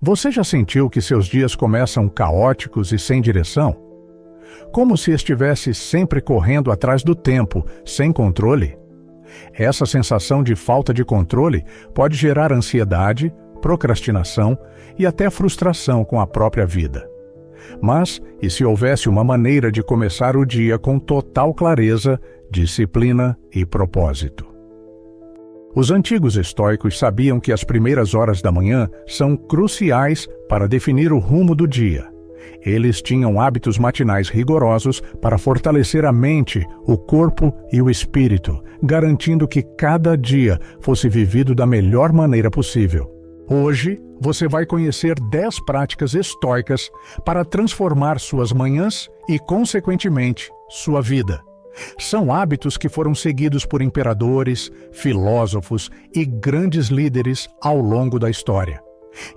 Você já sentiu que seus dias começam caóticos e sem direção? Como se estivesse sempre correndo atrás do tempo, sem controle? Essa sensação de falta de controle pode gerar ansiedade, procrastinação e até frustração com a própria vida. Mas, e se houvesse uma maneira de começar o dia com total clareza, disciplina e propósito? Os antigos estoicos sabiam que as primeiras horas da manhã são cruciais para definir o rumo do dia. Eles tinham hábitos matinais rigorosos para fortalecer a mente, o corpo e o espírito, garantindo que cada dia fosse vivido da melhor maneira possível. Hoje, você vai conhecer 10 práticas estoicas para transformar suas manhãs e, consequentemente, sua vida. São hábitos que foram seguidos por imperadores, filósofos e grandes líderes ao longo da história.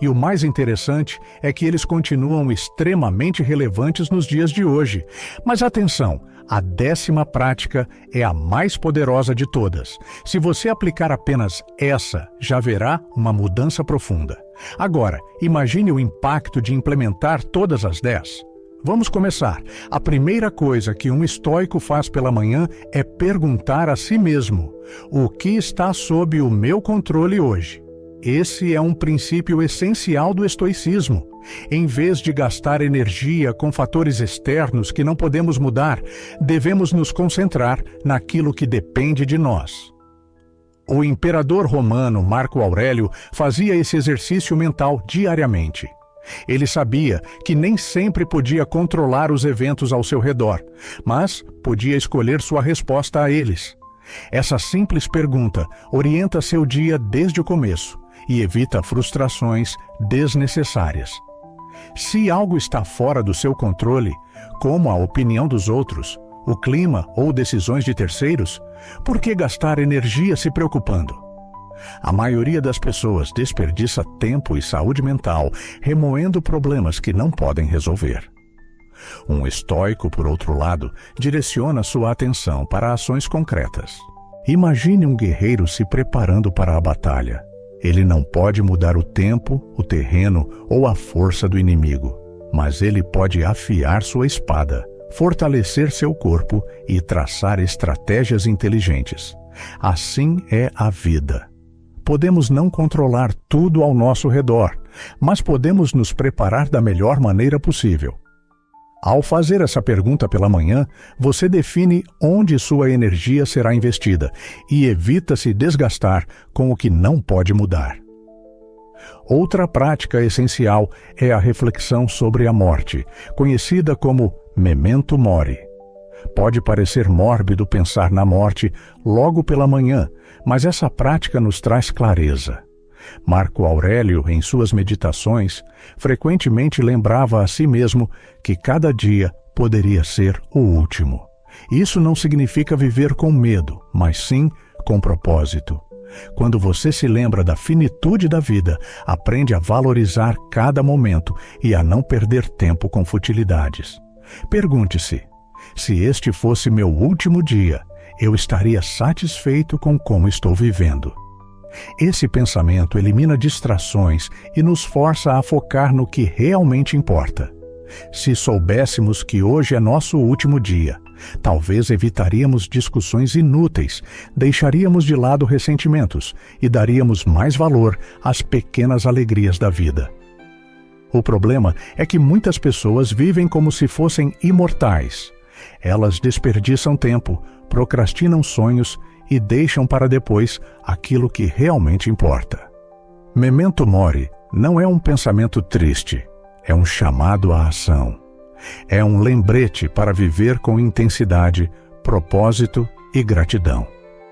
E o mais interessante é que eles continuam extremamente relevantes nos dias de hoje. Mas atenção, a 10ª prática é a mais poderosa de todas. Se você aplicar apenas essa, já verá uma mudança profunda. Agora, imagine o impacto de implementar todas as 10. Vamos começar. A primeira coisa que um estoico faz pela manhã é perguntar a si mesmo: o que está sob o meu controle hoje? Esse é um princípio essencial do estoicismo. Em vez de gastar energia com fatores externos que não podemos mudar, devemos nos concentrar naquilo que depende de nós. O imperador romano Marco Aurélio fazia esse exercício mental diariamente. Ele sabia que nem sempre podia controlar os eventos ao seu redor, mas podia escolher sua resposta a eles. Essa simples pergunta orienta seu dia desde o começo e evita frustrações desnecessárias. Se algo está fora do seu controle, como a opinião dos outros, o clima ou decisões de terceiros, por que gastar energia se preocupando? A maioria das pessoas desperdiça tempo e saúde mental remoendo problemas que não podem resolver. Um estoico, por outro lado, direciona sua atenção para ações concretas. Imagine um guerreiro se preparando para a batalha. Ele não pode mudar o tempo, o terreno ou a força do inimigo, mas ele pode afiar sua espada, fortalecer seu corpo e traçar estratégias inteligentes. Assim é a vida. Podemos não controlar tudo ao nosso redor, mas podemos nos preparar da melhor maneira possível. Ao fazer essa pergunta pela manhã, você define onde sua energia será investida e evita se desgastar com o que não pode mudar. Outra prática essencial é a reflexão sobre a morte, conhecida como memento mori. Pode parecer mórbido pensar na morte logo pela manhã, mas essa prática nos traz clareza. Marco Aurélio, em suas meditações, frequentemente lembrava a si mesmo que cada dia poderia ser o último. Isso não significa viver com medo, mas sim com propósito. Quando você se lembra da finitude da vida, aprende a valorizar cada momento e a não perder tempo com futilidades. Pergunte-se: se este fosse meu último dia, eu estaria satisfeito com como estou vivendo? Esse pensamento elimina distrações e nos força a focar no que realmente importa. Se soubéssemos que hoje é nosso último dia, talvez evitaríamos discussões inúteis, deixaríamos de lado ressentimentos e daríamos mais valor às pequenas alegrias da vida. O problema é que muitas pessoas vivem como se fossem imortais. Elas desperdiçam tempo, procrastinam sonhos e deixam para depois aquilo que realmente importa. Memento mori não é um pensamento triste, é um chamado à ação. É um lembrete para viver com intensidade, propósito e gratidão.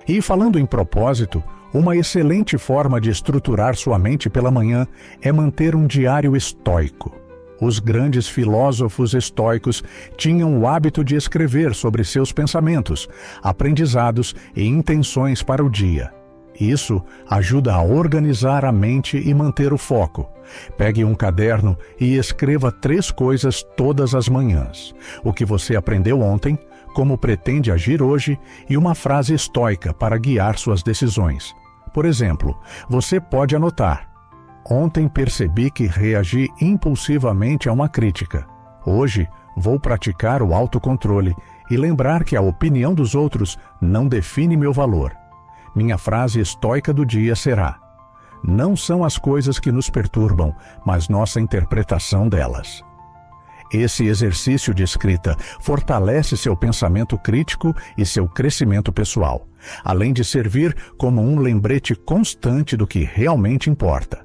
E falando em propósito, uma excelente forma de estruturar sua mente pela manhã é manter um diário estoico. Os grandes filósofos estoicos tinham o hábito de escrever sobre seus pensamentos, aprendizados e intenções para o dia. Isso ajuda a organizar a mente e manter o foco. Pegue um caderno e escreva 3 coisas todas as manhãs: o que você aprendeu ontem, como pretende agir hoje e uma frase estoica para guiar suas decisões. Por exemplo, você pode anotar: Ontem percebi que reagi impulsivamente a uma crítica. Hoje vou praticar o autocontrole e lembrar que a opinião dos outros não define meu valor. Minha frase estoica do dia será: não são as coisas que nos perturbam, mas nossa interpretação delas. Esse exercício de escrita fortalece seu pensamento crítico e seu crescimento pessoal, além de servir como um lembrete constante do que realmente importa.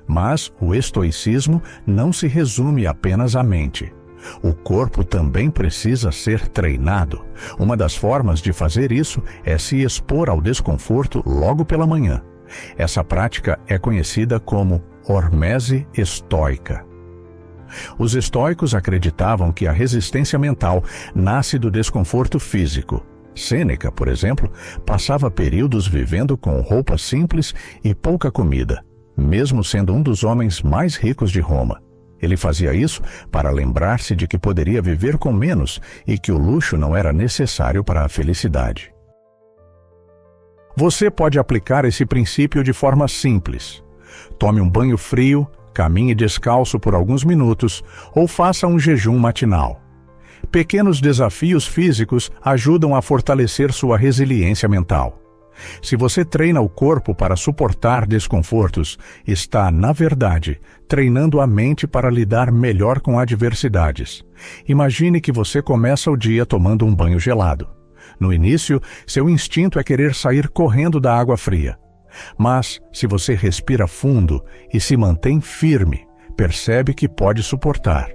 Mas o estoicismo não se resume apenas à mente. O corpo também precisa ser treinado. Uma das formas de fazer isso é se expor ao desconforto logo pela manhã. Essa prática é conhecida como hormese estoica. Os estoicos acreditavam que a resistência mental nasce do desconforto físico. Sêneca, por exemplo, passava períodos vivendo com roupas simples e pouca comida, mesmo sendo um dos homens mais ricos de Roma. Ele fazia isso para lembrar-se de que poderia viver com menos e que o luxo não era necessário para a felicidade. Você pode aplicar esse princípio de forma simples. Tome um banho frio, caminhe descalço por alguns minutos ou faça um jejum matinal. Pequenos desafios físicos ajudam a fortalecer sua resiliência mental. Se você treina o corpo para suportar desconfortos, está, na verdade, treinando a mente para lidar melhor com adversidades. Imagine que você começa o dia tomando um banho gelado. No início, seu instinto é querer sair correndo da água fria. Mas, se você respira fundo e se mantém firme, percebe que pode suportar.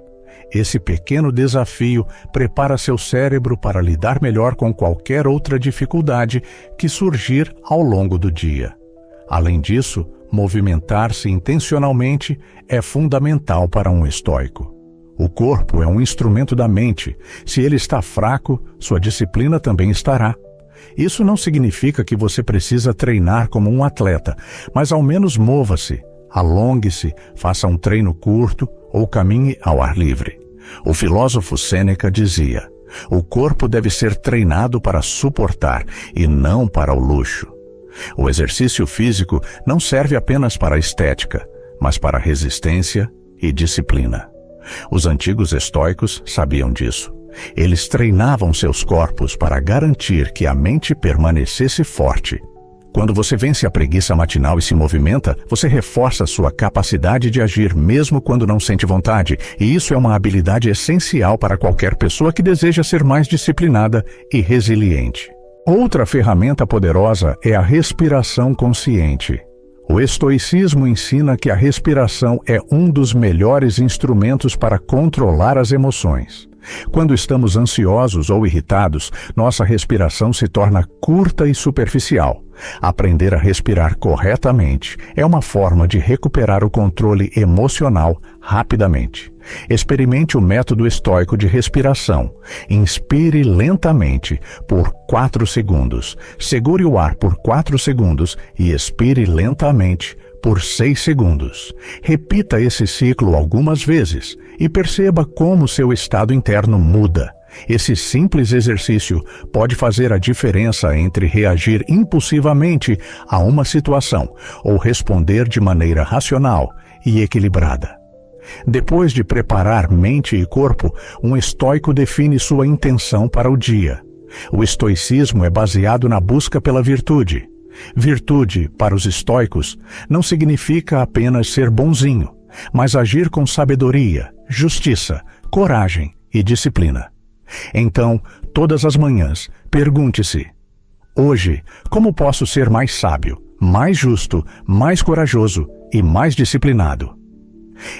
Esse pequeno desafio prepara seu cérebro para lidar melhor com qualquer outra dificuldade que surgir ao longo do dia. Além disso, movimentar-se intencionalmente é fundamental para um estoico. O corpo é um instrumento da mente. Se ele está fraco, sua disciplina também estará. Isso não significa que você precisa treinar como um atleta, mas ao menos mova-se, alongue-se, faça um treino curto ou caminhe ao ar livre. O filósofo Sêneca dizia: o corpo deve ser treinado para suportar e não para o luxo. O exercício físico não serve apenas para a estética, mas para resistência e disciplina. Os antigos estoicos sabiam disso. Eles treinavam seus corpos para garantir que a mente permanecesse forte. Quando você vence a preguiça matinal e se movimenta, você reforça sua capacidade de agir mesmo quando não sente vontade, e isso é uma habilidade essencial para qualquer pessoa que deseja ser mais disciplinada e resiliente. Outra ferramenta poderosa é a respiração consciente. O estoicismo ensina que a respiração é um dos melhores instrumentos para controlar as emoções. Quando estamos ansiosos ou irritados, nossa respiração se torna curta e superficial. Aprender a respirar corretamente é uma forma de recuperar o controle emocional rapidamente. Experimente o método estoico de respiração. Inspire lentamente por 4 segundos. Segure o ar por 4 segundos e expire lentamente por 6 segundos. Repita esse ciclo algumas vezes e perceba como seu estado interno muda. Esse simples exercício pode fazer a diferença entre reagir impulsivamente a uma situação ou responder de maneira racional e equilibrada. Depois de preparar mente e corpo, um estoico define sua intenção para o dia. O estoicismo é baseado na busca pela virtude. Virtude, para os estoicos, não significa apenas ser bonzinho, mas agir com sabedoria, justiça, coragem e disciplina. Então, todas as manhãs, pergunte-se: hoje, como posso ser mais sábio, mais justo, mais corajoso e mais disciplinado?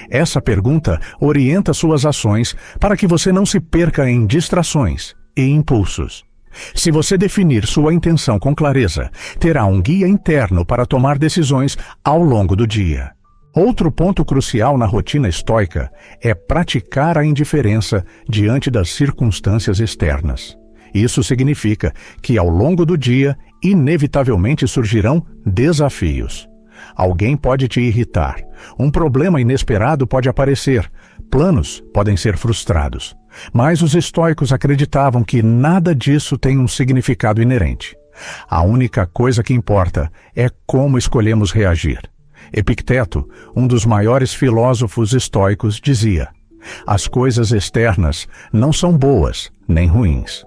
Essa pergunta orienta suas ações para que você não se perca em distrações e impulsos. Se você definir sua intenção com clareza, terá um guia interno para tomar decisões ao longo do dia. Outro ponto crucial na rotina estoica é praticar a indiferença diante das circunstâncias externas. Isso significa que ao longo do dia, inevitavelmente surgirão desafios. Alguém pode te irritar, um problema inesperado pode aparecer, planos podem ser frustrados. Mas os estoicos acreditavam que nada disso tem um significado inerente. A única coisa que importa é como escolhemos reagir. Epicteto, um dos maiores filósofos estoicos, dizia: as coisas externas não são boas nem ruins.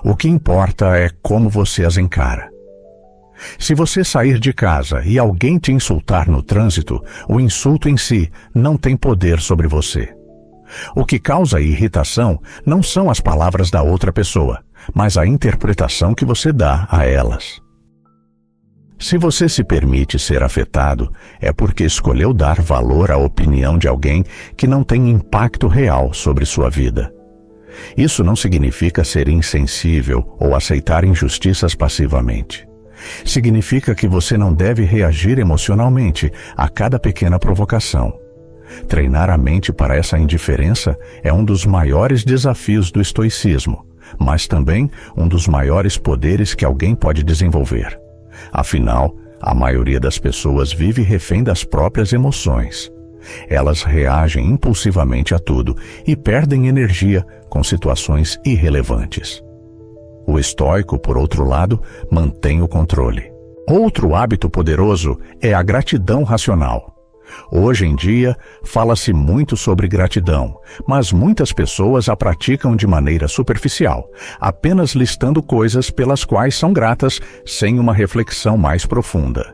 O que importa é como você as encara. Se você sair de casa e alguém te insultar no trânsito, o insulto em si não tem poder sobre você. O que causa irritação não são as palavras da outra pessoa, mas a interpretação que você dá a elas. Se você se permite ser afetado, é porque escolheu dar valor à opinião de alguém que não tem impacto real sobre sua vida. Isso não significa ser insensível ou aceitar injustiças passivamente. Significa que você não deve reagir emocionalmente a cada pequena provocação. Treinar a mente para essa indiferença é um dos maiores desafios do estoicismo, mas também um dos maiores poderes que alguém pode desenvolver. Afinal, a maioria das pessoas vive refém das próprias emoções. Elas reagem impulsivamente a tudo e perdem energia com situações irrelevantes. O estoico, por outro lado, mantém o controle. Outro hábito poderoso é a gratidão racional. Hoje em dia, fala-se muito sobre gratidão, mas muitas pessoas a praticam de maneira superficial, apenas listando coisas pelas quais são gratas, sem uma reflexão mais profunda.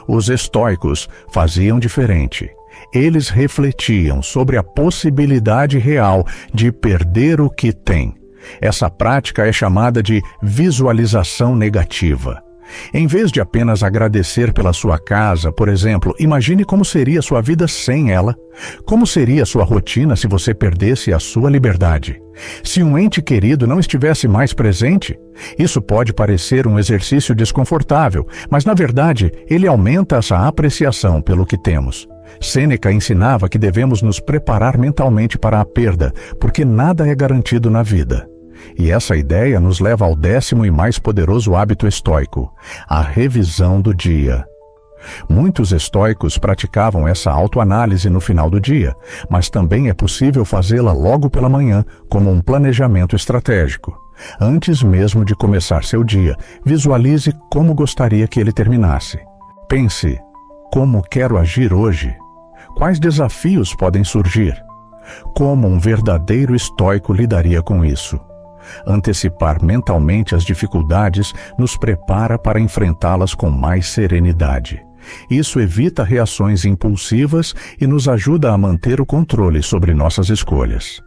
Os estoicos faziam diferente. Eles refletiam sobre a possibilidade real de perder o que têm. Essa prática é chamada de visualização negativa. Em vez de apenas agradecer pela sua casa, por exemplo, imagine como seria sua vida sem ela. Como seria sua rotina se você perdesse a sua liberdade? Se um ente querido não estivesse mais presente? Isso pode parecer um exercício desconfortável, mas na verdade ele aumenta essa apreciação pelo que temos. Sêneca ensinava que devemos nos preparar mentalmente para a perda, porque nada é garantido na vida. E essa ideia nos leva ao 10º e mais poderoso hábito estoico, a revisão do dia. Muitos estoicos praticavam essa autoanálise no final do dia, mas também é possível fazê-la logo pela manhã, como um planejamento estratégico. Antes mesmo de começar seu dia, visualize como gostaria que ele terminasse. Pense: como quero agir hoje? Quais desafios podem surgir? Como um verdadeiro estoico lidaria com isso? Antecipar mentalmente as dificuldades nos prepara para enfrentá-las com mais serenidade. Isso evita reações impulsivas e nos ajuda a manter o controle sobre nossas escolhas.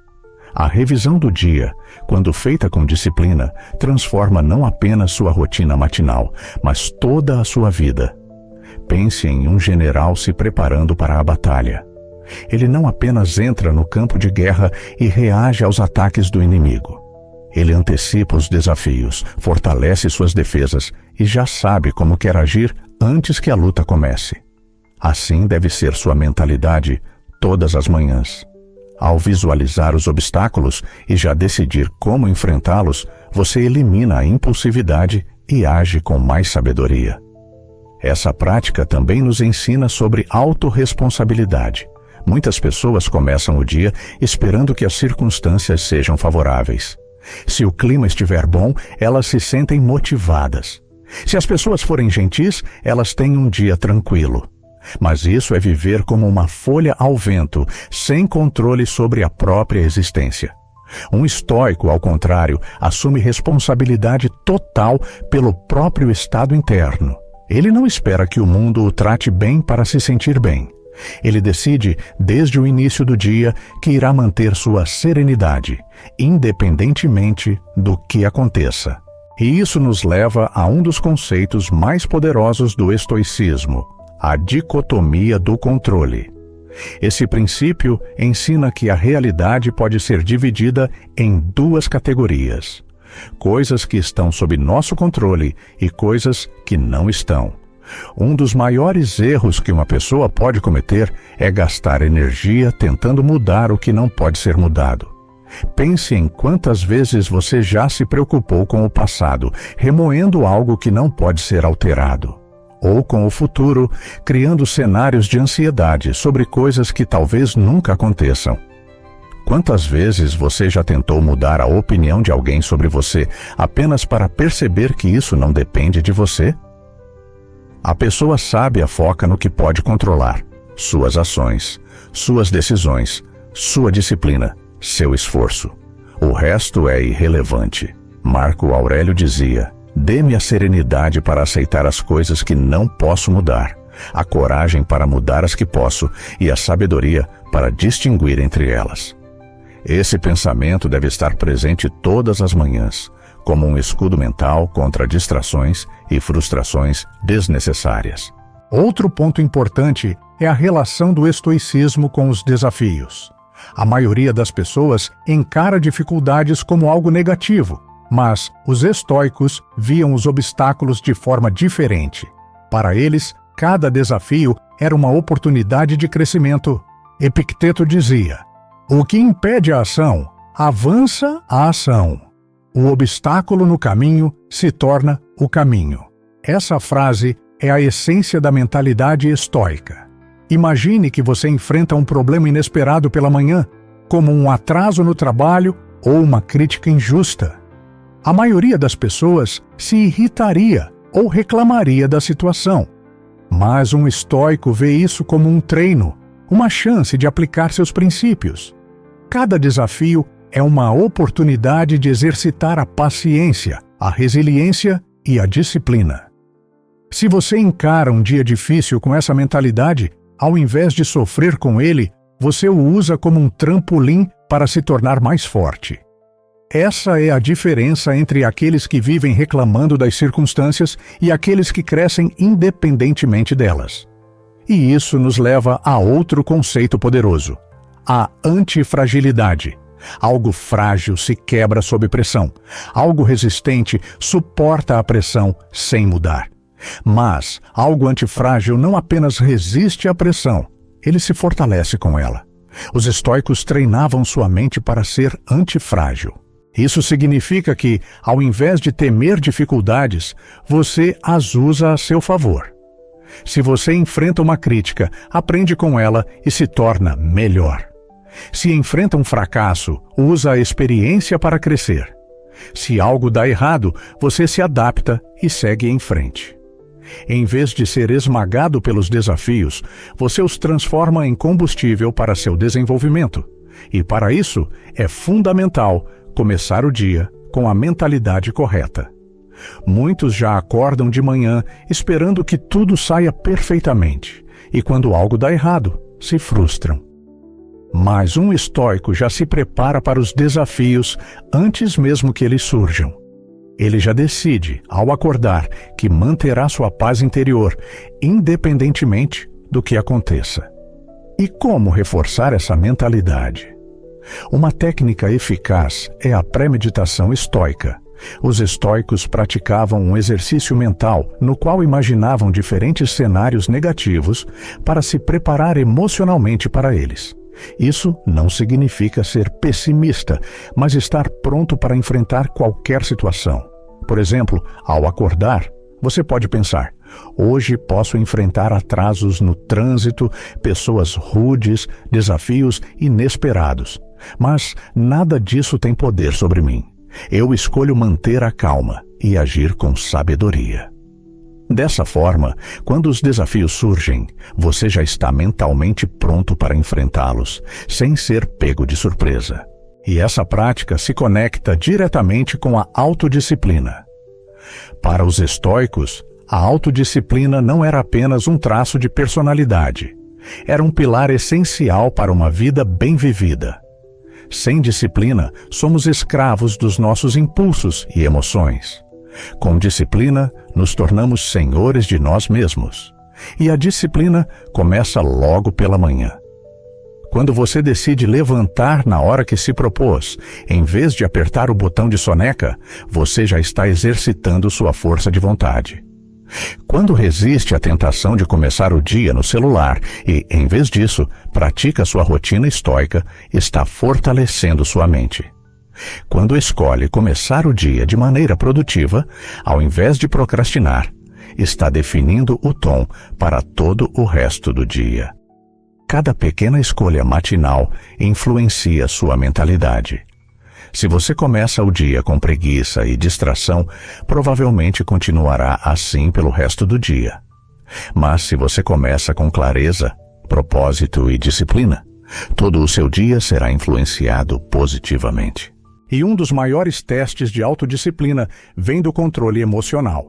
A revisão do dia, quando feita com disciplina, transforma não apenas sua rotina matinal, mas toda a sua vida. Pense em um general se preparando para a batalha. Ele não apenas entra no campo de guerra e reage aos ataques do inimigo. Ele antecipa os desafios, fortalece suas defesas e já sabe como quer agir antes que a luta comece. Assim deve ser sua mentalidade todas as manhãs. Ao visualizar os obstáculos e já decidir como enfrentá-los, você elimina a impulsividade e age com mais sabedoria. Essa prática também nos ensina sobre autorresponsabilidade. Muitas pessoas começam o dia esperando que as circunstâncias sejam favoráveis. Se o clima estiver bom, elas se sentem motivadas. Se as pessoas forem gentis, elas têm um dia tranquilo. Mas isso é viver como uma folha ao vento, sem controle sobre a própria existência. Um estoico, ao contrário, assume responsabilidade total pelo próprio estado interno. Ele não espera que o mundo o trate bem para se sentir bem. Ele decide, desde o início do dia, que irá manter sua serenidade, independentemente do que aconteça. E isso nos leva a um dos conceitos mais poderosos do estoicismo, a dicotomia do controle. Esse princípio ensina que a realidade pode ser dividida em duas categorias: coisas que estão sob nosso controle e coisas que não estão. Um dos maiores erros que uma pessoa pode cometer é gastar energia tentando mudar o que não pode ser mudado. Pense em quantas vezes você já se preocupou com o passado, remoendo algo que não pode ser alterado. Ou com o futuro, criando cenários de ansiedade sobre coisas que talvez nunca aconteçam. Quantas vezes você já tentou mudar a opinião de alguém sobre você apenas para perceber que isso não depende de você? A pessoa sábia foca no que pode controlar: suas ações, suas decisões, sua disciplina, seu esforço. O resto é irrelevante. Marco Aurélio dizia: dê-me a serenidade para aceitar as coisas que não posso mudar, a coragem para mudar as que posso e a sabedoria para distinguir entre elas. Esse pensamento deve estar presente todas as manhãs, como um escudo mental contra distrações e frustrações desnecessárias. Outro ponto importante é a relação do estoicismo com os desafios. A maioria das pessoas encara dificuldades como algo negativo, mas os estoicos viam os obstáculos de forma diferente. Para eles, cada desafio era uma oportunidade de crescimento. Epicteto dizia: o que impede a ação, avança a ação. O obstáculo no caminho se torna o caminho. Essa frase é a essência da mentalidade estoica. Imagine que você enfrenta um problema inesperado pela manhã, como um atraso no trabalho ou uma crítica injusta. A maioria das pessoas se irritaria ou reclamaria da situação. Mas um estoico vê isso como um treino, uma chance de aplicar seus princípios. Cada desafio é uma oportunidade de exercitar a paciência, a resiliência e a disciplina. Se você encara um dia difícil com essa mentalidade, ao invés de sofrer com ele, você o usa como um trampolim para se tornar mais forte. Essa é a diferença entre aqueles que vivem reclamando das circunstâncias e aqueles que crescem independentemente delas. E isso nos leva a outro conceito poderoso: a antifragilidade. Algo frágil se quebra sob pressão. Algo resistente suporta a pressão sem mudar. Mas algo antifrágil não apenas resiste à pressão, ele se fortalece com ela. Os estoicos treinavam sua mente para ser antifrágil. Isso significa que, ao invés de temer dificuldades, você as usa a seu favor. Se você enfrenta uma crítica, aprende com ela e se torna melhor. Se enfrenta um fracasso, usa a experiência para crescer. Se algo dá errado, você se adapta e segue em frente. Em vez de ser esmagado pelos desafios, você os transforma em combustível para seu desenvolvimento. E para isso, é fundamental começar o dia com a mentalidade correta. Muitos já acordam de manhã esperando que tudo saia perfeitamente, e quando algo dá errado, se frustram. Mas um estoico já se prepara para os desafios antes mesmo que eles surjam. Ele já decide, ao acordar, que manterá sua paz interior, independentemente do que aconteça. E como reforçar essa mentalidade? Uma técnica eficaz é a premeditação estoica. Os estoicos praticavam um exercício mental no qual imaginavam diferentes cenários negativos para se preparar emocionalmente para eles. Isso não significa ser pessimista, mas estar pronto para enfrentar qualquer situação. Por exemplo, ao acordar, você pode pensar: hoje posso enfrentar atrasos no trânsito, pessoas rudes, desafios inesperados. Mas nada disso tem poder sobre mim. Eu escolho manter a calma e agir com sabedoria. Dessa forma, quando os desafios surgem, você já está mentalmente pronto para enfrentá-los, sem ser pego de surpresa. E essa prática se conecta diretamente com a autodisciplina. Para os estoicos, a autodisciplina não era apenas um traço de personalidade. Era um pilar essencial para uma vida bem vivida. Sem disciplina, somos escravos dos nossos impulsos e emoções. Com disciplina, nos tornamos senhores de nós mesmos. E a disciplina começa logo pela manhã. Quando você decide levantar na hora que se propôs, em vez de apertar o botão de soneca, você já está exercitando sua força de vontade. Quando resiste à tentação de começar o dia no celular e, em vez disso, pratica sua rotina estoica, está fortalecendo sua mente. Quando escolhe começar o dia de maneira produtiva, ao invés de procrastinar, está definindo o tom para todo o resto do dia. Cada pequena escolha matinal influencia sua mentalidade. Se você começa o dia com preguiça e distração, provavelmente continuará assim pelo resto do dia. Mas se você começa com clareza, propósito e disciplina, todo o seu dia será influenciado positivamente. E um dos maiores testes de autodisciplina vem do controle emocional.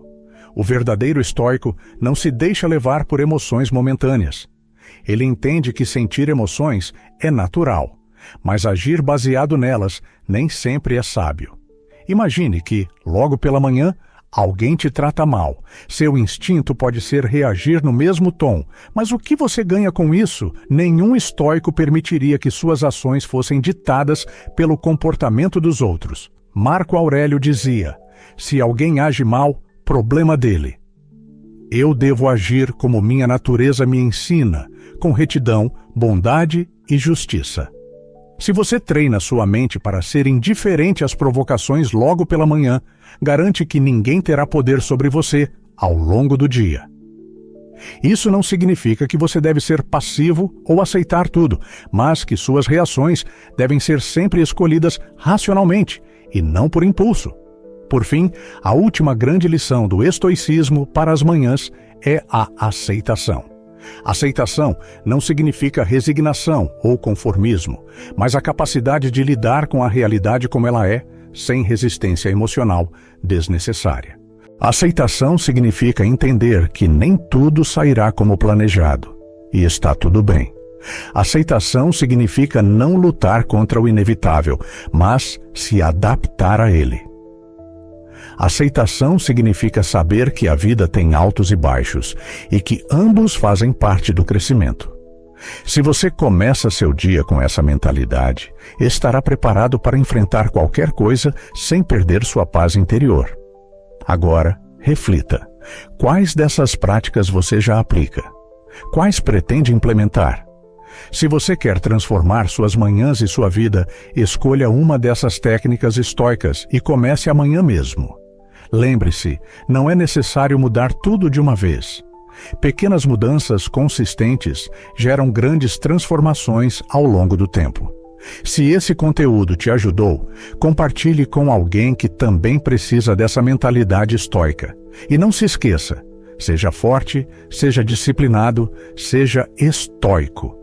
O verdadeiro estoico não se deixa levar por emoções momentâneas. Ele entende que sentir emoções é natural, mas agir baseado nelas nem sempre é sábio. Imagine que, logo pela manhã, alguém te trata mal. Seu instinto pode ser reagir no mesmo tom, mas o que você ganha com isso? Nenhum estoico permitiria que suas ações fossem ditadas pelo comportamento dos outros. Marco Aurélio dizia: se alguém age mal, problema dele. Eu devo agir como minha natureza me ensina, com retidão, bondade e justiça. Se você treina sua mente para ser indiferente às provocações logo pela manhã, garante que ninguém terá poder sobre você ao longo do dia. Isso não significa que você deve ser passivo ou aceitar tudo, mas que suas reações devem ser sempre escolhidas racionalmente e não por impulso. Por fim, a última grande lição do estoicismo para as manhãs é a aceitação. Aceitação não significa resignação ou conformismo, mas a capacidade de lidar com a realidade como ela é, sem resistência emocional desnecessária. Aceitação significa entender que nem tudo sairá como planejado, e está tudo bem. Aceitação significa não lutar contra o inevitável, mas se adaptar a ele. Aceitação significa saber que a vida tem altos e baixos e que ambos fazem parte do crescimento. Se você começa seu dia com essa mentalidade, estará preparado para enfrentar qualquer coisa sem perder sua paz interior. Agora, reflita. Quais dessas práticas você já aplica? Quais pretende implementar? Se você quer transformar suas manhãs e sua vida, escolha uma dessas técnicas estoicas e comece amanhã mesmo. Lembre-se, não é necessário mudar tudo de uma vez. Pequenas mudanças consistentes geram grandes transformações ao longo do tempo. Se esse conteúdo te ajudou, compartilhe com alguém que também precisa dessa mentalidade estoica. E não se esqueça, seja forte, seja disciplinado, seja estoico.